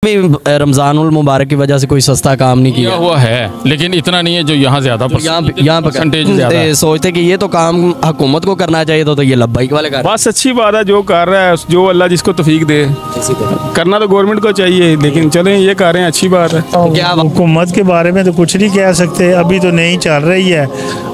भी रमज़ानुल मुबारक की वजह से कोई सस्ता काम नहीं किया हुआ है, लेकिन इतना नहीं है जो यहाँ ज़्यादा यहाँ परसेंटेज सोचते कि ये तो काम हुकूमत को करना चाहिए तो ये लब्बाइक वाले कर। बस अच्छी बात है, जो कर रहा है जो अल्लाह जिसको तौफीक दे, करना तो गवर्नमेंट को चाहिए, लेकिन चलें ये कर रहे हैं, अच्छी बात है। क्या हुकूमत के बारे में तो कुछ नहीं कह सकते, अभी तो नहीं चल रही है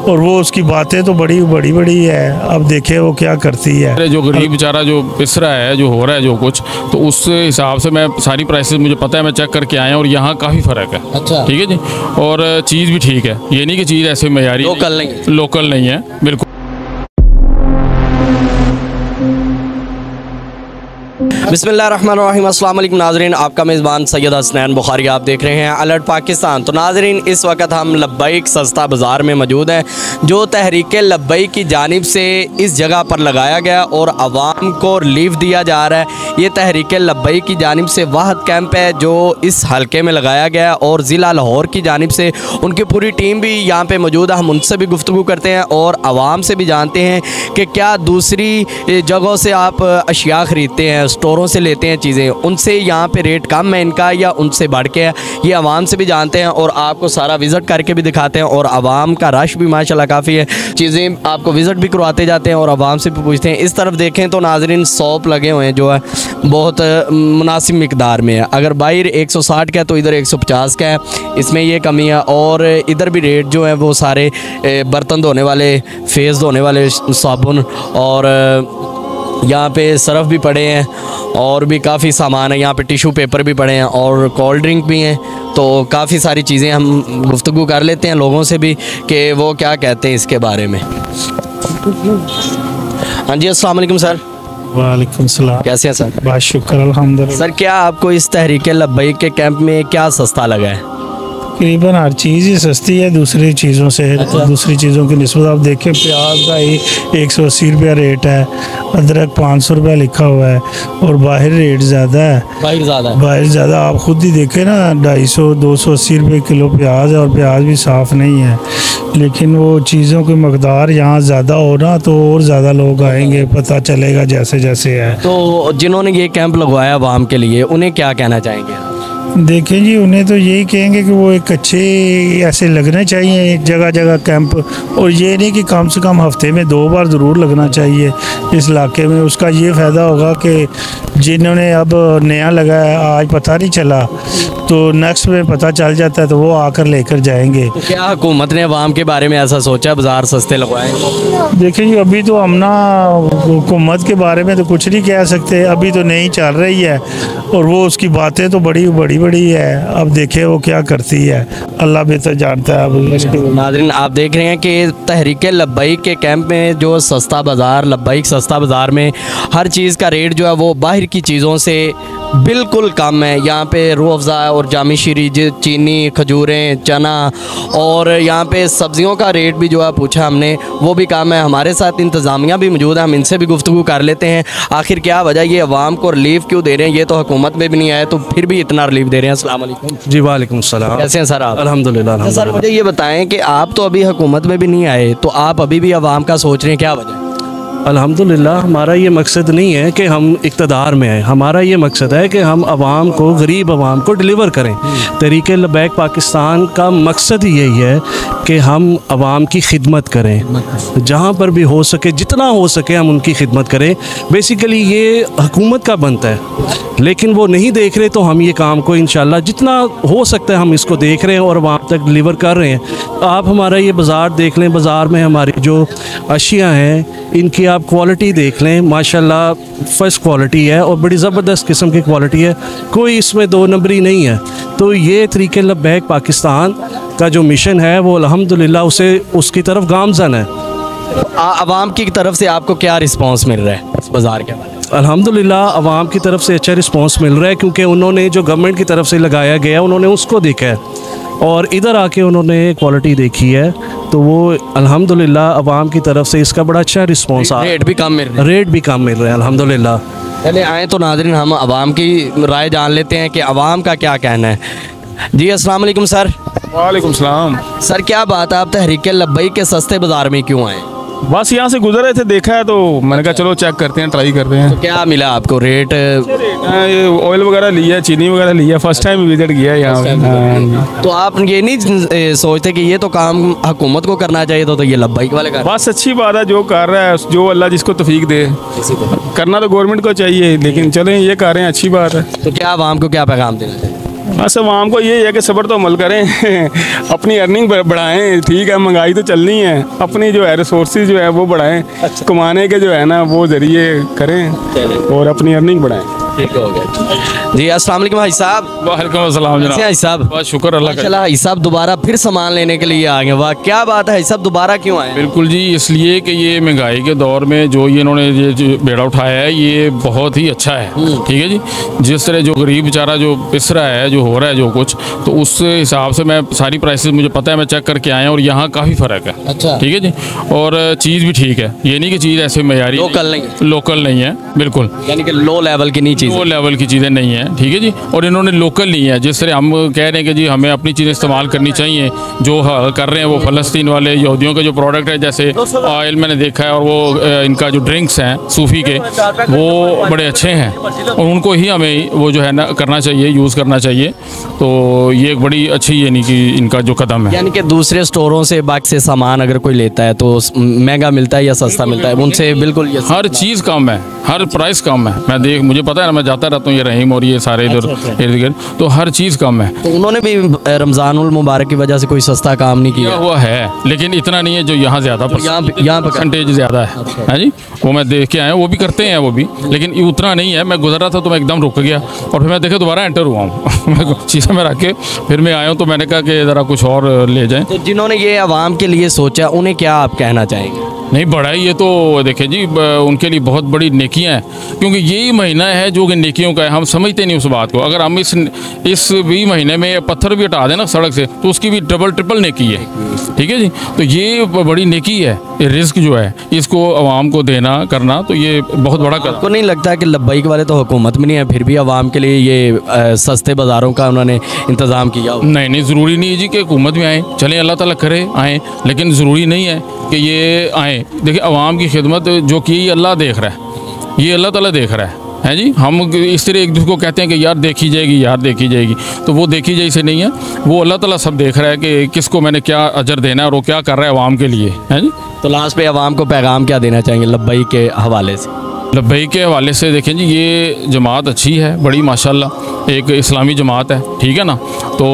और वो उसकी बातें तो बड़ी बड़ी है, अब देखे वो क्या करती है। जो गरीब बेचारा जो पिस रहा है, जो हो रहा है जो कुछ, तो उस हिसाब से मैं सारी प्राइसेस मुझे पता है, मैं चेक करके आया और यहाँ काफ़ी फ़र्क है। अच्छा, ठीक है जी, और चीज़ भी ठीक है, ये नहीं कि चीज़ ऐसे मयारी लोकल नहीं है बिल्कुल। बिस्मिल्लाहिर्रहमानिर्रहीम, अस्सलाम वालेकुम नाज़रीन, आपका मेज़बान सैयद हसनैन बुखारी आप देख रहे हैं अलर्ट पाकिस्तान। तो नाज़रीन, इस वक्त हम लब्बैक सस्ता बाज़ार में मौजूद हैं, जो तहरीक लब्बैक की जानिब से इस जगह पर लगाया गया और आवाम को रिलीफ दिया जा रहा है। ये तहरीक लब्बैक की जानिब से वाहद कैंप है जो इस हल्के में लगाया गया और ज़िला लाहौर की जानिब से उनकी पूरी टीम भी यहाँ पर मौजूद है। हम उनसे भी गुफ्तगू करते हैं और आवाम से भी जानते हैं कि क्या दूसरी जगहों से आप अशिया ख़रीदते हैं, स्टोरों से लेते हैं चीज़ें, उनसे यहाँ पे रेट कम है इनका या उनसे बढ़ के है, ये आवाम से भी जानते हैं और आपको सारा विज़िट करके भी दिखाते हैं। और आवाम का रश भी माशाल्लाह काफ़ी है, चीज़ें आपको विज़िट भी करवाते जाते हैं और आवाम से भी पूछते हैं। इस तरफ देखें तो नाज़रीन सौंप लगे हुए हैं जो है बहुत मुनासिब मिकदार में है, अगर बाहर 160 का है तो इधर 150 का है, इसमें ये कमी है। और इधर भी रेट जो है वो सारे बर्तन धोने वाले, फेस धोने वाले साबुन और यहाँ पे सरफ़ भी पड़े हैं और भी काफ़ी सामान है, यहाँ पे टिशू पेपर भी पड़े हैं और कोल्ड ड्रिंक भी हैं। तो काफ़ी सारी चीज़ें हम गुफ्तगू कर लेते हैं लोगों से भी कि वो क्या कहते हैं इसके बारे में। हाँ जी, अस्सलाम वालेकुम सर। वालेकुम सलाम। कैसे हैं सर? बहुत शुक्र अल्हम्दुलिल्लाह। सर, क्या आपको इस तहरीक लब्बैक के कैंप में क्या सस्ता लगा है? तकरीबन हर चीज़ ही सस्ती है दूसरी चीज़ों से। अच्छा। दूसरी चीज़ों की निस्बत आप देखें, प्याज का ही 180 रुपया रेट है, अदरक 500 रुपया लिखा हुआ है और बाहर रेट ज़्यादा है। बाहर ज़्यादा आप खुद ही देखें ना, 250-280 रुपये किलो प्याज है और प्याज भी साफ़ नहीं है। लेकिन वो चीज़ों की मकदार यहाँ ज़्यादा हो ना तो और ज़्यादा लोग आएंगे, पता चलेगा जैसे जैसे है। तो जिन्होंने ये कैंप लगवाया आवाम के लिए, उन्हें क्या कहना चाहेंगे? देखें जी, उन्हें तो यही कहेंगे कि वो एक अच्छे ऐसे लगने चाहिए जगह जगह कैंप, और ये नहीं कि कम से कम हफ्ते में 2 बार ज़रूर लगना चाहिए इस इलाके में। उसका ये फ़ायदा होगा कि जिन्होंने अब नया लगाया आज पता नहीं चला तो नेक्स्ट में पता चल जाता है तो वो आकर लेकर जाएंगे। तो क्या हुकूमत ने अवाम के बारे में ऐसा सोचा बाज़ार सस्ते लगवाएं? देखें जी, अभी तो हम ना हुकूमत के बारे में तो कुछ नहीं कह सकते, अभी तो नहीं चल रही है और वो उसकी बातें तो बड़ी है, अब देखे वो क्या करती है, अल्लाह बेहतर जानता है। अब नाज़रीन, आप देख रहे हैं कि तहरीक लब्बैक के कैंप में जो सस्ता बाज़ार, लब्बैक सस्ता बाज़ार में हर चीज़ का रेट जो है वो बाहर की चीज़ों से बिल्कुल कम है। यहाँ पे रूह अफ़ज़ा और जामी शीरी, चीनी, खजूरें, चना और यहाँ पे सब्ज़ियों का रेट भी जो है पूछा हमने, वो भी कम है। हमारे साथ इंतज़ामिया भी मौजूद है, हम इनसे भी गुफ्तगू कर लेते हैं आखिर क्या वजह, ये अवाम को रिलीफ क्यों दे रहे हैं। ये तो हुकूमत में भी नहीं आए तो फिर भी इतना रिलीफ दे रहे हैं। अस्सलाम वालेकुम। जी वालेकुम सलाम। कैसे हैं सर आप? अल्हम्दुलिल्लाह। सर, मुझे ये बताएं कि आप तो अभी हुकूमत में भी नहीं आए तो आप अभी भी अवाम का सोच रहे हैं, क्या वजह? अल्हम्दुलिल्लाह, हमारा ये मकसद नहीं है कि हम इक़्तिदार में आए, हमारा ये मकसद है कि हम आवाम को, गरीब आवाम को डिलीवर करें। तहरीक लब्बैक पाकिस्तान का मकसद ही यही है कि हम आवाम की खिदमत करें, जहाँ पर भी हो सके, जितना हो सके हम उनकी खिदमत करें। बेसिकली ये हुकूमत का बनता है, लेकिन वो नहीं देख रहे तो हम ये काम को इंशाल्लाह जितना हो सकता है हम इसको देख रहे हैं और आवाम तक डिलीवर कर रहे हैं। आप हमारा ये बाज़ार देख लें, बाज़ार में हमारी जो अशिया हैं इनकी आप क्वालिटी देख लें, माशाल्लाह फ़र्स्ट क्वालिटी है और बड़ी ज़बरदस्त किस्म की क्वालिटी है, कोई इसमें 2 नंबरी नहीं है। तो ये तहरीक लब्बैक पाकिस्तान का जो मिशन है वो अल्हम्दुलिल्लाह उसे उसकी तरफ गामज़न है। आवाम की तरफ से आपको क्या रिस्पांस मिल रहा है इस बाज़ार के बारे में? अल्हम्दुलिल्लाह आवाम की तरफ से अच्छा रिस्पांस मिल रहा है, क्योंकि उन्होंने जो गवर्नमेंट की तरफ से लगाया गया उन्होंने उसको देखा है और इधर आके उन्होंने क्वालिटी देखी है, तो वो अल्हम्दुलिल्लाह आवाम की तरफ से इसका बड़ा अच्छा रिस्पांस आ रहा है। रेट भी कम मिल रहे हैं अल्हम्दुलिल्लाह। पहले आए तो नाज़रीन हम आवाम की राय जान लेते हैं कि आवाम का क्या कहना है। जी अस्सलाम वालेकुम सर। वालेकुम सलाम। सर, क्या बात है, आप तहरीक लब्बैक के सस्ते बाज़ार में क्यों आए? बस यहाँ से गुजर रहे थे, देखा है तो मैंने कहा चलो चेक करते हैं, ट्राई करते हैं। तो क्या मिला आपको रेट? ये ऑयल वगैरह लिया, चीनी वगैरह लिया, फर्स्ट टाइम विजिट किया है यहाँ पे। तो आप ये नहीं सोचते कि ये तो काम हुकूमत को करना चाहिए तो ये लब्बाइक वाले कर? बस अच्छी बात है, जो कर रहा है, जो अल्लाह जिसको तौफीक दे, करना तो गवर्नमेंट को चाहिए, लेकिन चलें ये कर रहे हैं, अच्छी बात है। तो क्या आवाम को क्या पैगाम देना चाहिए? बस आवाम को ये है कि सब्र तो अमल करें अपनी अर्निंग बढ़ाएं, ठीक है महंगाई तो चलनी है, अपनी जो है रिसोर्सेज जो है वो बढ़ाएं, कमाने के जो है ना वो ज़रिए करें और अपनी अर्निंग बढ़ाएं। ठीक हो गया जी। अस्सलाम वालेकुम भाई साहब। वालेकुम अस्सलाम जनाब। भाई साहब बस शुक्र अल्लाह का। माशाल्लाह भाई साहब दोबारा फिर सामान लेने के लिए आ गए, वाह क्या बात है, सब दोबारा क्यों आए? बिल्कुल जी, इसलिए कि ये महंगाई के दौर में जो ये इन्होंने ये जो बेड़ा उठाया है ये बहुत ही अच्छा है, ठीक है जी। जिस तरह जो गरीब बेचारा जो पिस रहा है, जो हो रहा है जो कुछ, तो उस हिसाब से मैं सारी प्राइसेस मुझे पता है, मैं चेक करके आया और यहाँ काफ़ी फ़र्क है। अच्छा ठीक है जी। और चीज़ भी ठीक है, ये नहीं कि चीज़ ऐसे मयारी लोकल नहीं है, बिल्कुल यानी कि लो लेवल की नहीं चीज़, लो लेवल की चीज़ें नहीं है, ठीक है जी। और इन्होंने लोकल नहीं है, जिस तरह हम कह रहे हैं कि जी हमें अपनी चीज़ें इस्तेमाल करनी चाहिए, जो कर रहे हैं वो फ़लस्तीन वाले यहूदियों के जो प्रोडक्ट है, जैसे ऑयल मैंने देखा है, और वो इनका जो ड्रिंक्स हैं सूफ़ी के वो बड़े अच्छे हैं, और उनको ही हमें वो जो है ना करना चाहिए, यूज़ करना चाहिए। तो ये एक बड़ी अच्छी यानी कि इनका जो कदम है। यानी कि दूसरे स्टोरों से बाकी से सामान अगर कोई लेता है तो महंगा मिलता है या सस्ता मिलता है, उनसे बिल्कुल ये हर चीज़ कम है, हर प्राइस कम है। मैं मुझे पता है ना, मैं जाता रहता हूँ ये रहीम और ये सारे इधर इर्द गिर्द, तो हर चीज़ कम है। तो उन्होंने भी रमज़ानुल मुबारक की वजह से कोई सस्ता काम नहीं किया हुआ है, लेकिन इतना नहीं है जो यहाँ ज़्यादा, यहाँ परसेंटेज ज़्यादा है जी। वो मैं देख के आया, वो भी करते हैं वो भी, लेकिन उतना नहीं है। मैं गुजर रहा था तो मैं एकदम रुक गया और फिर मैं देखे दोबारा एंटर हुआ हूँ मैं शीशे में रख के फिर मैं आया हूँ, तो मैंने कहा कि ज़रा कुछ और ले जाएँ। तो जिन्होंने ये आवाम के लिए सोचा उन्हें क्या आप कहना चाहेंगे? नहीं बड़ा ये तो देखें जी, उनके लिए बहुत बड़ी नेकियां हैं, क्योंकि यही महीना है जो कि नेकियों का है। हम समझते नहीं उस बात को। अगर हम इस भी महीने में पत्थर भी हटा दें ना सड़क से, तो उसकी भी डबल ट्रिपल नेकी है, ठीक है जी। तो ये बड़ी नेकी है, ये रिस्क जो है इसको आवाम को देना करना, तो ये बहुत बड़ा कर। आपको नहीं लगता कि लब्बाइक वाले तो हुकूमत में नहीं है, फिर भी आवाम के लिए ये सस्ते बाज़ारों का उन्होंने इंतज़ाम किया? नहीं, ज़रूरी नहीं है जी कि हुकूमत में आए, चलें अल्लाह ताला करे आएँ, लेकिन ज़रूरी नहीं है कि ये आएँ। देखिए आवाम की खिदमत जो की ये अल्लाह देख रहा है, ये अल्लाह ताला देख रहा है जी। हम इस तरह एक दूसरे को कहते हैं कि यार देखी जाएगी, यार देखी जाएगी, तो वो देखी जाए से नहीं है, वो अल्लाह ताला सब देख रहा है कि किसको मैंने क्या अजर देना है और वो क्या कर रहा है आवाम के लिए, है जी। तो लास्ट पे आवाम को पैगाम क्या देना चाहेंगे लब्बाइक के हवाले से? लब्बाइक के हवाले से देखें जी, ये जमात अच्छी है, बड़ी माशाल्लाह एक इस्लामी जमात है, ठीक है ना। तो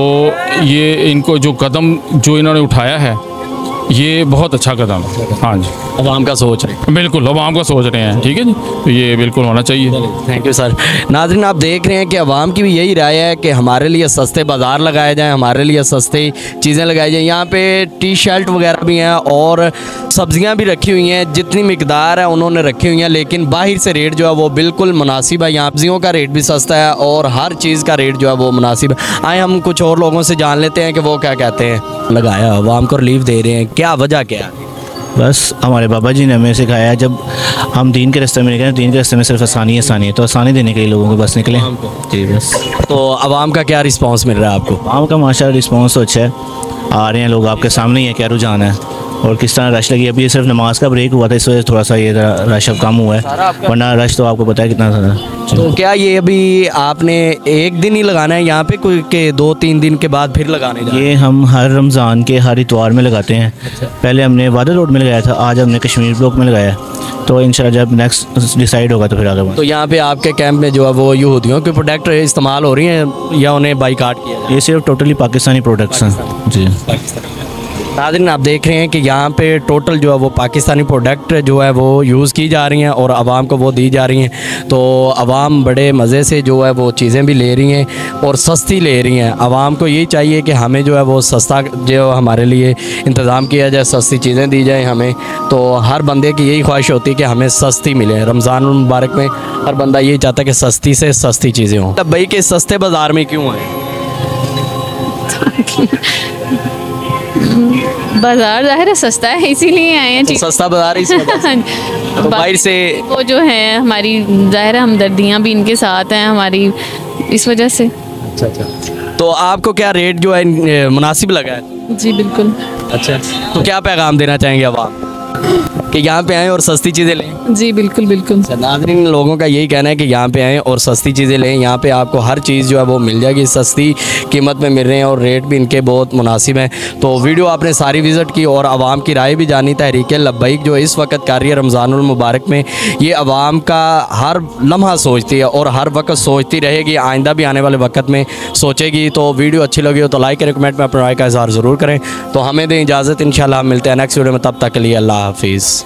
ये इनको जो कदम जो इन्होंने उठाया है ये बहुत अच्छा कदम है। हाँ जी, अवाम का सोच रहे हैं, बिल्कुल अवाम का सोच रहे हैं, ठीक है जी। तो ये बिल्कुल होना चाहिए। Thank you sir. नाज़रीन आप देख रहे हैं कि अवाम की भी यही राय है कि हमारे लिए सस्ते बाज़ार लगाए जाएँ, हमारे लिए सस्ती चीज़ें लगाई जाएँ। यहाँ पे टी शर्ट वगैरह भी हैं और सब्ज़ियाँ भी रखी हुई हैं, जितनी मिकदार है उन्होंने रखी हुई हैं, लेकिन बाहर से रेट जो है वो बिल्कुल मुनासिब है। यहाँ सब्ज़ियों का रेट भी सस्ता है और हर चीज़ का रेट जो है वो मुनासिब है। आए हम कुछ और लोगों से जान लेते हैं कि वो क्या कहते हैं। लगाया अवाम को रिलीफ दे रहे हैं, क्या वजह क्या है? बस हमारे बाबा जी ने हमें सिखाया, जब हम दीन के रास्ते में निकले, दीन के रास्ते में सिर्फ आसानी है, तो आसानी देने के लिए लोगों को बस निकले जी बस। तो आवाम का क्या रिस्पांस मिल रहा है आपको? आवाम का माशाल्लाह रिस्पांस तो अच्छा है, आ रहे हैं लोग, आपके सामने ही है क्या रुझान है और किस तरह रश लगी। अभी ये सिर्फ नमाज का ब्रेक हुआ था, इस वजह से थोड़ा सा ये रश अब कम हुआ है, वरना रश तो आपको पता है कितना था। तो क्या ये अभी आपने एक दिन ही लगाना है यहाँ पे, कोई के 2-3 दिन के बाद फिर लगाने जाना? ये हम हर रमज़ान के हर इतवार में लगाते हैं। पहले हमने वादर रोड में लगाया था, आज हमने कश्मीर ब्लॉक में लगाया, तो इंशाल्लाह जब नेक्स्ट डिसाइड होगा तो फिर आगे। तो यहाँ पे आपके कैंप में जो है वो यहूदियों के प्रोडक्ट इस्तेमाल हो रही हैं या उन्हें बाइकाट किया जाए? ये सिर्फ टोटली पाकिस्तानी प्रोडक्ट्स हैं जी। नाज़रीन आप देख रहे हैं कि यहाँ पे टोटल जो है वो पाकिस्तानी प्रोडक्ट जो है वो यूज़ की जा रही हैं और आवाम को वो दी जा रही हैं। तो आवाम बड़े मज़े से जो है वो चीज़ें भी ले रही हैं और सस्ती ले रही हैं। आवाम को यही चाहिए कि हमें जो है वो सस्ता जो हमारे लिए इंतज़ाम किया जाए, सस्ती चीज़ें दी जाएँ हमें। तो हर बंदे की यही ख्वाहिश होती है कि हमें सस्ती मिले। रमज़ान मुबारक में हर बंदा यही चाहता है कि सस्ती से सस्ती चीज़ें हों। तब भाई के सस्ते बाज़ार में क्यों हैं? बाजार ज़ाहिर है सस्ता है, इसीलिए आए हैं। तो सस्ता बाजार इस वजह से तो बाहर से वो जो है हमारी ज़ाहिर है हमदर्दियाँ भी इनके साथ हैं हमारी, इस वजह से। अच्छा। तो आपको क्या रेट जो है मुनासिब लगा है? जी बिल्कुल। अच्छा, तो क्या पैगाम देना चाहेंगे आवाम? कि यहाँ पे आएँ और सस्ती चीज़ें लें। जी बिल्कुल बिल्कुल। नाज़रीन, लोगों का यही कहना है कि यहाँ पे आएँ और सस्ती चीज़ें लें। यहाँ पे आपको हर चीज़ जो है वो मिल जाएगी, सस्ती कीमत में मिल रहे हैं और रेट भी इनके बहुत मुनासिब हैं। तो वीडियो आपने सारी विज़िट की और आवाम की राय भी जानी। तहरीक लब्बैक जो इस वक्त कर रही है रमज़ानुल मुबारक में, ये आवाम का हर लम्हा सोचती है और हर वक्त सोचती रहेगी, आइंदा भी आने वाले वक्त में सोचेगी। तो वीडियो अच्छी लगी हो तो लाइक करें, कमेंट में अपनी राय का इज़हार ज़रूर करें। तो हमें दें इजाज़त, इंशाल्लाह मिलते हैं नेक्स्ट वीडियो में, तब तक के लिए अल्लाह हाफिज़।